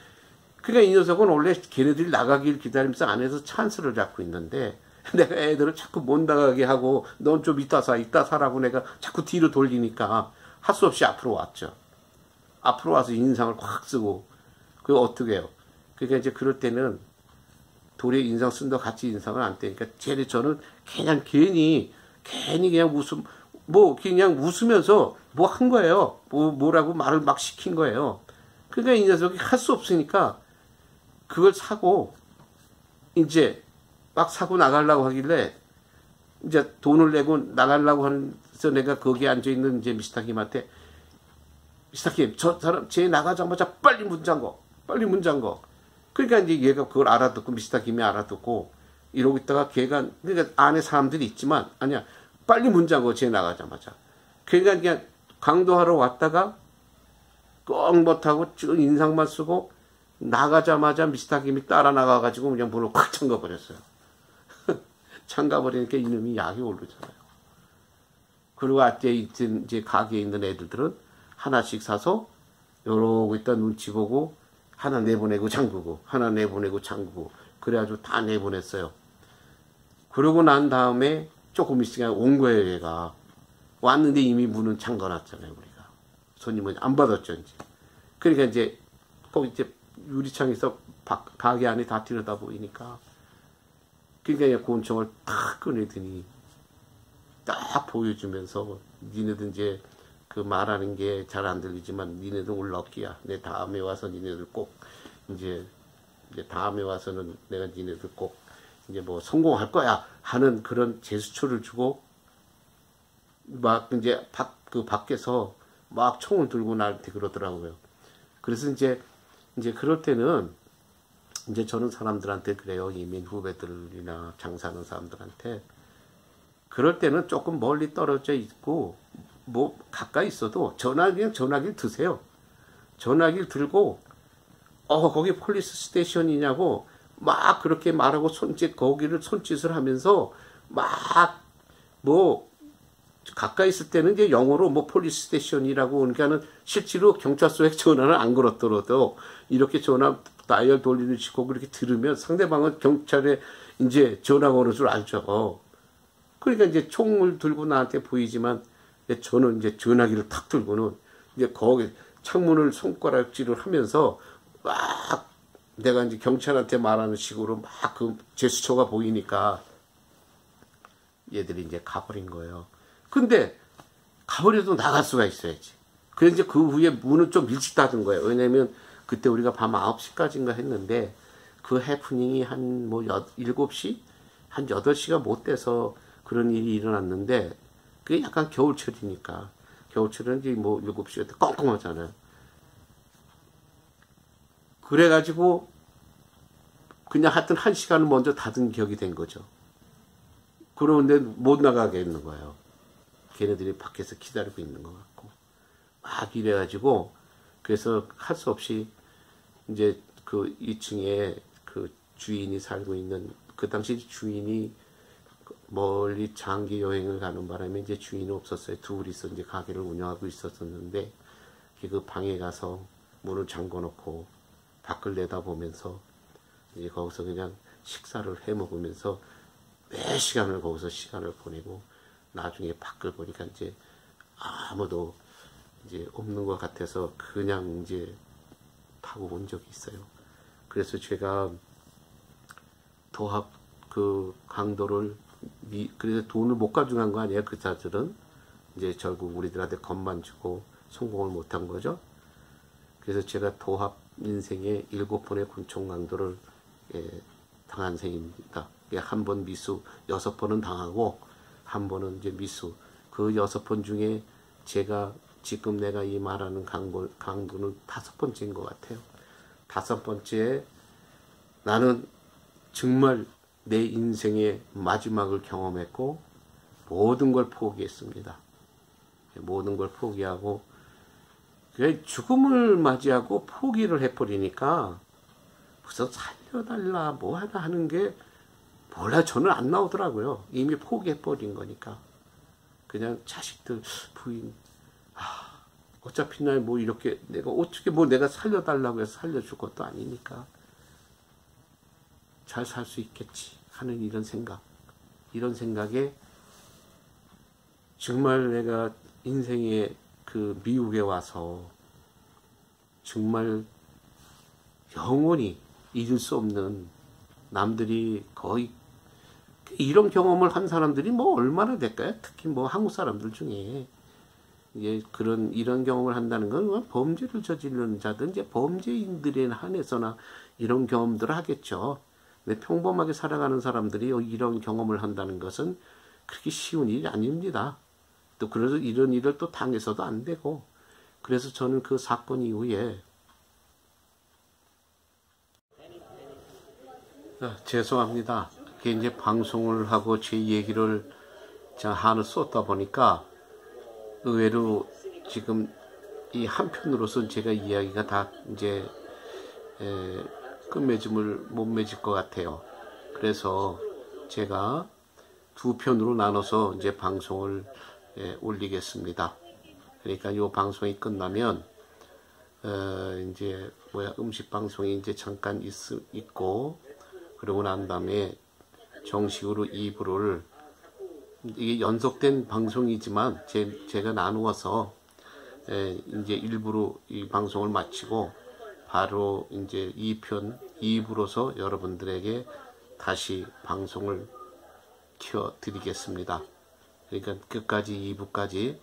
그러니까 이 녀석은 원래 걔네들이 나가길 기다리면서 안에서 찬스를 잡고 있는데 내가 애들을 자꾸 못 나가게 하고 넌 좀 이따 사라고 내가 자꾸 뒤로 돌리니까 할 수 없이 앞으로 왔죠. 앞으로 와서 인상을 확 쓰고 그거 어떻게 해요? 그러니까 이제 그럴 때는 돌에 인상 쓴다 같이 인상을 안 떼니까 저는 그냥 괜히 그냥 그냥 웃으면서 뭐 한 거예요. 뭐라고 말을 막 시킨 거예요. 그러니까 이 녀석이 할 수 없으니까 그걸 사고 이제 막 사고 나가려고 하길래 이제 돈을 내고 나가려고 하면서 내가 거기에 앉아있는 이제 미스터 김한테 미스터 김, 저 사람 쟤 나가자마자 빨리 문 잠궈. 그러니까 이제 얘가 그걸 알아듣고 미스터 김이 알아듣고 이러고 있다가 걔가 그러니까 안에 사람들이 있지만 아니야 빨리 문 잠궈 쟤 나가자마자. 그러니까 그냥 강도하러 왔다가 꼭 못하고 쭉 인상만 쓰고 나가자마자 미스터 김이 따라 나가가지고 그냥 문을 확 잠가버렸어요. 잠가버리니까 이놈이 약이 오르잖아요. 그리고 앞에 이제 가게에 있는 애들은 하나씩 사서 이러고 있다 눈치 보고 하나 내보내고 잠그고 하나 내보내고 잠그고 그래가지고 다 내보냈어요. 그러고 난 다음에 조금 있으니까 온 거예요. 얘가 왔는데 이미 문은 잠가놨잖아요. 우리가 손님은 안 받았죠. 이제 그러니까 이제 거기 이제 유리창에서 가게 안에 다 들여다 보이니까 그러니까 곤충을 탁 꺼내더니 딱 보여주면서 니네들 이제 그 말하는 게 잘 안 들리지만 니네들 올라오기야. 내 다음에 와서 니네들 꼭 이제 다음에 와서는 내가 니네들 꼭 이제 뭐 성공할 거야 하는 그런 제스처를 주고 막 이제 밖에서 막 총을 들고 나한테 그러더라고요. 그래서 이제 그럴 때는 이제 저는 사람들한테 그래요. 이민 후배들이나 장사하는 사람들한테 그럴 때는 조금 멀리 떨어져 있고 뭐 가까이 있어도 전화기를 드세요. 전화기를 들고 거기 폴리스 스테이션이냐고 막 그렇게 말하고 거기를 손짓을 하면서 막 뭐 가까이 있을 때는 이제 영어로 뭐 폴리스 스테이션이라고 그러니까는 실제로 경찰서에 전화를 안 걸었더라도 이렇게 전화 다이얼 돌리는 식으로 그렇게 들으면 상대방은 경찰에 이제 전화 거는 줄 알죠. 그러니까 이제 총을 들고 나한테 보이지만 저는 이제 전화기를 탁 들고는 이제 거기 창문을 손가락질을 하면서 막 내가 이제 경찰한테 말하는 식으로 막 그 제스처가 보이니까 얘들이 이제 가버린 거예요. 근데 가버려도 나갈 수가 있어야지. 그래서 이제 그 후에 문은 좀 일찍 닫은 거예요. 왜냐면 그때 우리가 밤 9시까지인가 했는데 그 해프닝이 한 뭐 7시? 한 8시가 못 돼서 그런 일이 일어났는데 그게 약간 겨울철이니까 겨울철은 이제 뭐 7시에 꽁꽁하잖아요. 그래가지고 그냥 하여튼 1시간을 먼저 닫은 격이 된 거죠. 그런데 못 나가게 했는 거예요. 걔네들이 밖에서 기다리고 있는 것 같고 막 이래가지고 그래서 할 수 없이 이제 그 2층에 그 주인이 살고 있는 그 당시 주인이 멀리 장기 여행을 가는 바람에 이제 주인이 없었어요. 둘이서 이제 가게를 운영하고 있었는데 그 방에 가서 문을 잠궈 놓고 밖을 내다보면서 이제 거기서 그냥 식사를 해 먹으면서 매 시간을 거기서 시간을 보내고 나중에 밖을 보니까 이제 아무도 이제 없는 것 같아서 그냥 이제 타고 온 적이 있어요. 그래서 제가 도합 그 강도를 그래서 돈을 못 가져간 거 아니에요. 그 자들은 이제 결국 우리들한테 겁만 주고 성공을 못한 거죠. 그래서 제가 도합 인생의 7번의 곤충 강도를 당한 셈입니다. 한 번 미수, 6번은 당하고 한 번은 이제 미수. 그 6번 중에 제가 지금 내가 이 말하는 강도는 5번째인 것 같아요. 5번째에 나는 정말 내 인생의 마지막을 경험했고 모든 걸 포기했습니다. 모든 걸 포기하고 죽음을 맞이하고 포기를 해버리니까 무슨 살려달라 뭐 하나 하는 게 몰라 저는 안 나오더라고요. 이미 포기해버린 거니까. 그냥 자식들 부인 어차피 날 뭐 이렇게 내가 어떻게 뭐 내가 살려달라고 해서 살려줄 것도 아니니까 잘 살 수 있겠지 하는 이런 생각에 정말 내가 인생에 그 미국에 와서 정말 영원히 잊을 수 없는, 남들이 거의 이런 경험을 한 사람들이 뭐 얼마나 될까요? 특히 뭐 한국 사람들 중에 이런 경험을 한다는 건 범죄를 저지르는 자든 이제 범죄인들에 한해서나 이런 경험들을 하겠죠. 근데 평범하게 살아가는 사람들이 이런 경험을 한다는 것은 그렇게 쉬운 일이 아닙니다. 또 그래서 이런 일을 또 당해서도 안 되고, 그래서 저는 그 사건 이후에 죄송합니다. 그게 이제 방송을 하고 제 얘기를 제가 한을 쏟다 보니까 의외로 지금 이 한편으로선 제가 이야기가 다 이제 끝맺음을 못 맺을 것 같아요. 그래서 제가 두 편으로 나눠서 이제 방송을 올리겠습니다. 그러니까 이 방송이 끝나면 이제 음식 방송이 이제 잠깐 있고, 그러고 난 다음에 정식으로 2부를, 이게 연속된 방송이지만 제가 나누어서 이제 1부로 이 방송을 마치고 바로 이제 2부로서 여러분들에게 다시 방송을 켜드리겠습니다. 그러니까 끝까지 2부까지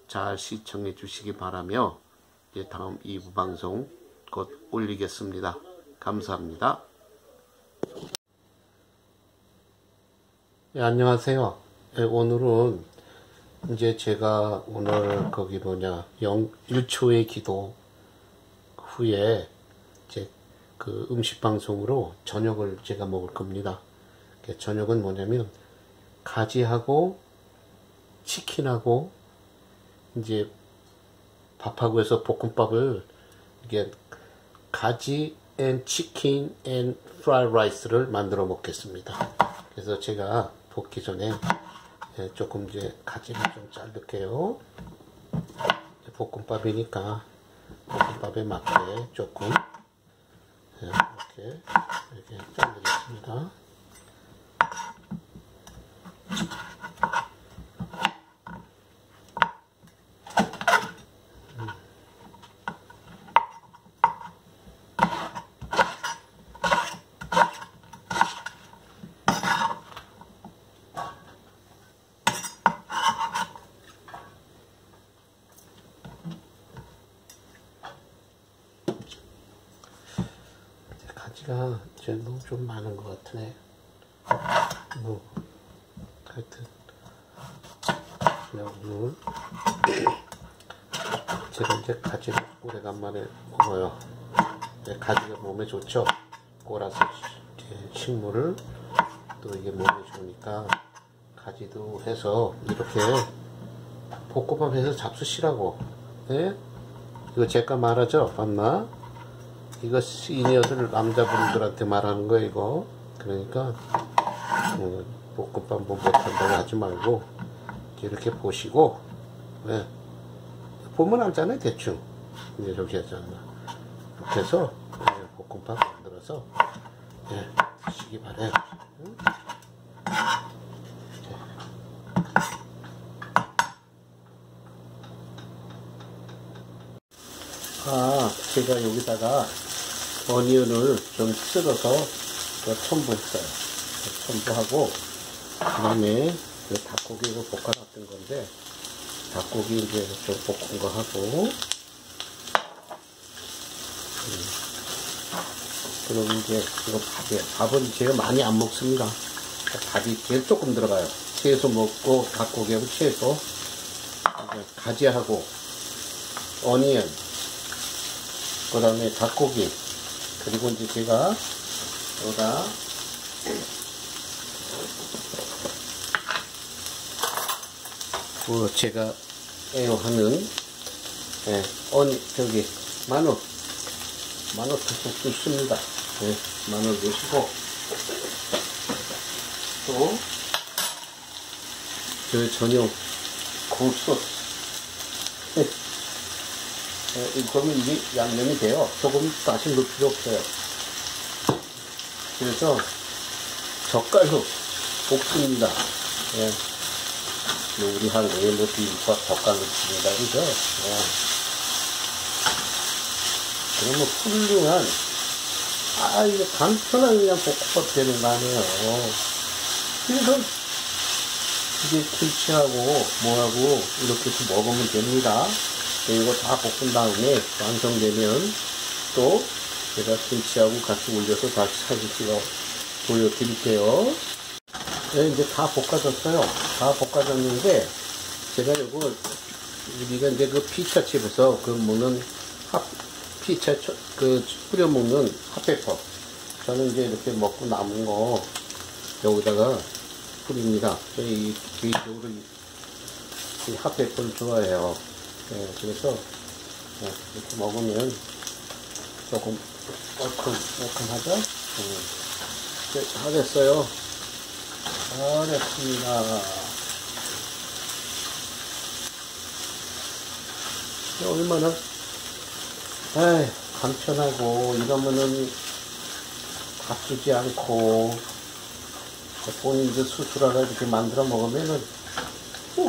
잘 시청해 주시기 바라며 이제 다음 2부 방송 곧 올리겠습니다. 감사합니다. 안녕하세요. 오늘은 이제 제가 오늘 거기 1초의 기도 후에 이제 그 음식 방송으로 저녁을 제가 먹을 겁니다. 저녁은 뭐냐면 가지하고 치킨하고 이제 밥하고 해서 볶음밥을, 이게 가지 앤 치킨 앤 프라이 라이스를 만들어 먹겠습니다. 그래서 제가 볶기 전에 조금 이제 가지를 좀 자를게요. 볶음밥이니까 볶음밥에 맞게 조금 이렇게 자르겠습니다. 가지가 이제 너무 좀 많은 것 같으네. 뭐 하여튼 오늘 제가 이제 가지를 오래간만에 먹어요. 가지가 몸에 좋죠. 꼬라서 식물을 또 이게 몸에 좋으니까 가지도 해서 이렇게 볶음밥 해서 잡수시라고. 예? 이거 제가 말하죠? 맞나? 이거 시니어들 남자분들한테 말하는 거 이거. 그러니까 볶음밥 뭐 못한다고 하지 말고 이렇게 보시고, 예. 보면 알잖아요 대충. 이렇게 하잖아. 이렇게 해서 볶음밥 만들어서 드시기 바래요. 제가 여기다가 어니언을 좀 썰어서 첨부했어요. 첨부하고, 그 다음에 닭고기 이거 볶아놨던 건데, 닭고기 이제 좀 볶은 거 하고, 그럼 이제 이거 밥이에요. 밥은 제가 많이 안 먹습니다. 밥이 제일 조금 들어가요. 채소 먹고, 닭고기하고 채소, 가지하고, 어니언, 그 다음에 닭고기, 그리고 이제 제가 여기다 제가 애용하는 마늘 툭툭 뜯습니다. 마늘 넣으시고, 또 저 전용 굴소스 그러면 이게 양념이 돼요. 조금 다시 넣을 필요 없어요. 그래서 젓갈로 볶습니다. 예. 우리 한국에 뭐 비빔밥 젓갈로 볶는다 그죠? 예. 그러면 훌륭한, 이게 간편하게 그냥 볶음밥 되는 거 아니에요. 그래서 이게 김치하고 뭐하고 이렇게 해서 먹으면 됩니다. 이거 다 볶은 다음에 완성되면 또 제가 김치하고 같이 올려서 다시 사진 찍어 보여드릴게요. 네, 이제 다 볶아졌어요. 다 볶아졌는데 제가 이거 우리가 이제 그 피자집에서 그 먹는 피자 뿌려 먹는 핫페퍼, 저는 이제 이렇게 먹고 남은 거 여기다가 뿌립니다. 이 개인적으로 이 핫페퍼를 좋아해요. 네, 그래서 이렇게 먹으면 조금 얼큰하죠? 네, 다 됐어요. 다 됐습니다. 얼마나 간편하고 이러면은 바쁘지 않고 본인도 수술하라 이렇게 만들어 먹으면은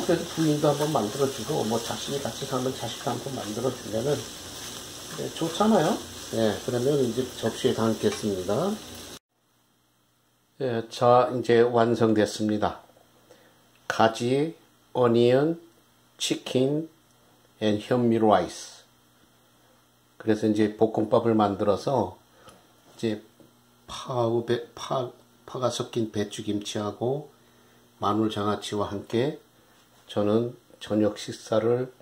그래서 부인도 한번 만들어주고 뭐 자식이 같이 살면 자식도 한번 만들어주면은 좋잖아요. 그러면 이제 접시에 담겠습니다. 자, 이제 완성됐습니다. 가지, 어니언, 치킨, 앤 현미 라이스. 그래서 이제 볶음밥을 만들어서 이제 파가 섞인 배추김치하고 마늘 장아찌와 함께 저는 저녁 식사를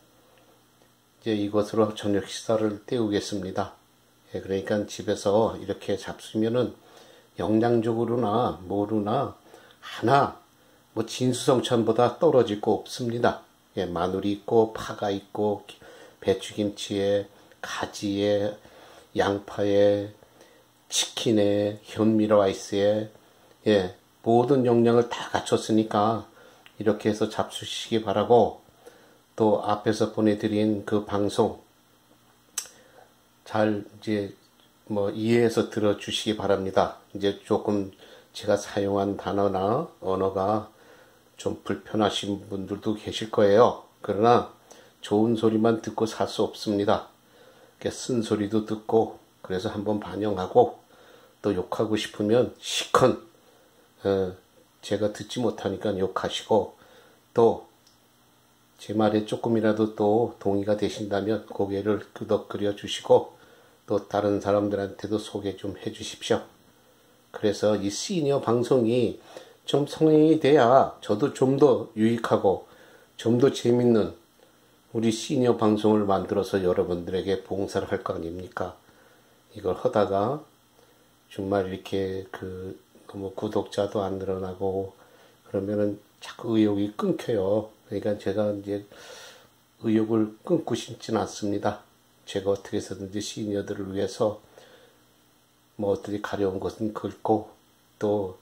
이제 이것으로 저녁 식사를 때우겠습니다. 그러니까 집에서 이렇게 잡수면은 영양적으로나 뭐로나 하나 뭐 진수성찬보다 떨어질 거 없습니다. 마늘이 있고 파가 있고 배추김치에 가지에 양파에 치킨에 현미라이스에 모든 영양을 다 갖췄으니까 이렇게 해서 잡수시기 바라고, 또 앞에서 보내드린 그 방송 잘 이제 뭐 이해해서 들어주시기 바랍니다. 이제 조금 제가 사용한 단어나 언어가 좀 불편하신 분들도 계실 거예요. 그러나 좋은 소리만 듣고 살 수 없습니다. 쓴 소리도 듣고, 그래서 한번 반영하고, 또 욕하고 싶으면 시컨 제가 듣지 못하니까 욕하시고, 또 제 말에 조금이라도 또 동의가 되신다면 고개를 끄덕거려 주시고, 또 다른 사람들한테도 소개 좀 해 주십시오. 그래서 이 시니어 방송이 좀 성행이 돼야 저도 좀 더 유익하고 좀 더 재밌는 우리 시니어 방송을 만들어서 여러분들에게 봉사를 할 거 아닙니까? 이걸 하다가 정말 이렇게 너무 구독자도 안 늘어나고 그러면은 자꾸 의욕이 끊겨요. 그러니까 제가 이제 의욕을 끊고 싶지는 않습니다. 제가 어떻게 해서든지 시니어들을 위해서 뭐 어떻게 가려운 것은 긁고, 또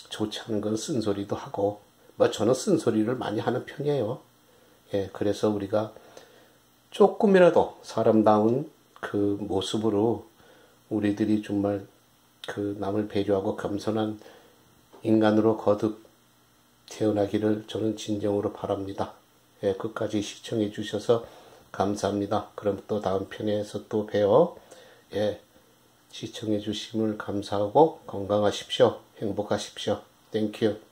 좋지 않은 건 쓴소리도 하고, 뭐 저는 쓴소리를 많이 하는 편이에요. 그래서 우리가 조금이라도 사람다운 그 모습으로 우리들이 정말 남을 배려하고 겸손한 인간으로 거듭 태어나기를 저는 진정으로 바랍니다. 끝까지 시청해 주셔서 감사합니다. 그럼 또 다음 편에서 또 봬요. 시청해 주심을 감사하고 건강하십시오. 행복하십시오. 땡큐.